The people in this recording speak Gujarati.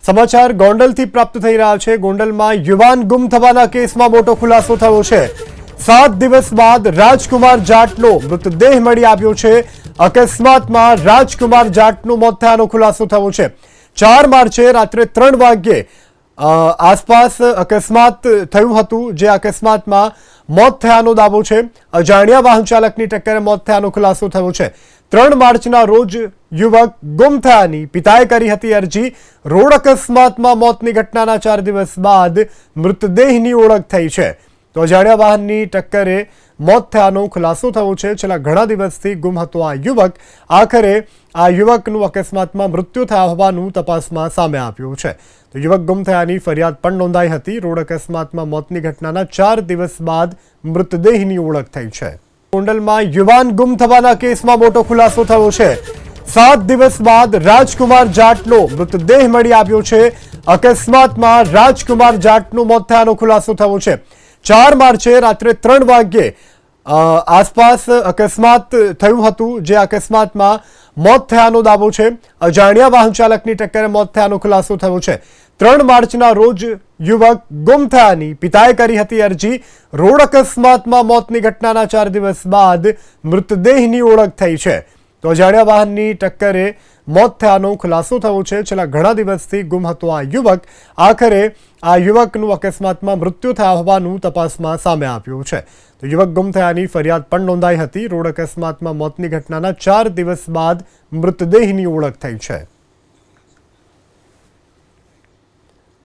સમાચાર ગોંડલથી પ્રાપ્ત થઈ રહ્યા છે। ગોંડલમાં યુવાન ગુમ થવાના કેસમાં મોટો ખુલાસો થયો છે। 7 દિવસ બાદ રાજકુમાર જાટનો મૃતદેહ મળી આવ્યો છે। અકસ્માતમાં રાજકુમાર જાટનું મોત થયાનો ખુલાસો થયો છે। 4 માર્ચે રાત્રે 3 વાગ્યે આસપાસ અકસ્માત થયું હતું, જે અકસ્માતમાં મોત થયાનો દાવો છે। અજાણ્યા વાહન ચાલકની ટક્કરે મોત થયાનો ખુલાસો થયો છે। 3 માર્ચના રોજ યુવક ગુમ થયાની પિતાએ કરી હતી અરજી। રોડ અકસ્માતમાં મોતની ઘટનાના 4 દિવસ બાદ મૃતદેહની ઓળખ થઈ છે। તો અજાણ્યા વાહનની ટક્કરે મોત થયાનો ખુલાસો થયો છે। છેલ્લા ઘણા દિવસથી ગુમ હતો આ યુવક। આખરે આ યુવકનું અકસ્માતમાં મૃત્યુ થયા હોવાનું તપાસમાં સામે આવ્યું છે। તો યુવક ગુમ થયાની ફરિયાદ પણ નોંધાઈ હતી। રોડ અકસ્માતમાં મોતની ઘટનાના 4 દિવસ બાદ મૃતદેહની ઓળખ થઈ છે। ગોંડલમાં યુવાન ગુમ થવાના કેસમાં મોટો ખુલાસો થયો છે। 7 દિવસ બાદ રાજકુમાર જાટનો મૃતદેહ મળી આવ્યો છે। અકસ્માતમાં રાજકુમાર જાટનું મોત થયાનો ખુલાસો થયો છે। 4 માર્ચે રાત્રે 3 વાગ્યે આસપાસ અકસ્માત થયું હતું, જે અકસ્માતમાં મોત થયાનો દાવો છે। અજાણ્યા વાહન ચાલકની ટક્કરે મોત થયાનો ખુલાસો થયો છે। 3 માર્ચના રોજ યુવક ગુમ થયાની પિતાએ કરી હતી અરજી। રોડ અકસ્માતમાં મોતની ઘટનાના 4 દિવસ બાદ મૃતદેહની ઓળખ થઈ છે। તો અજાણ્યા વાહનની ટક્કરે મોત થયાનો ખુલાસો થયો છે। છેલ્લા ઘણા દિવસથી ગુમ હતો આ યુવક। આખરે આ યુવકનું અકસ્માતમાં મૃત્યુ થયા હોવાનું તપાસમાં સામે આવ્યું છે। તો યુવક ગુમ થયાની ફરિયાદ પણ નોંધાઈ હતી। રોડ અકસ્માતમાં મોતની ઘટનાના 4 દિવસ બાદ મૃતદેહની ઓળખ થઈ છે।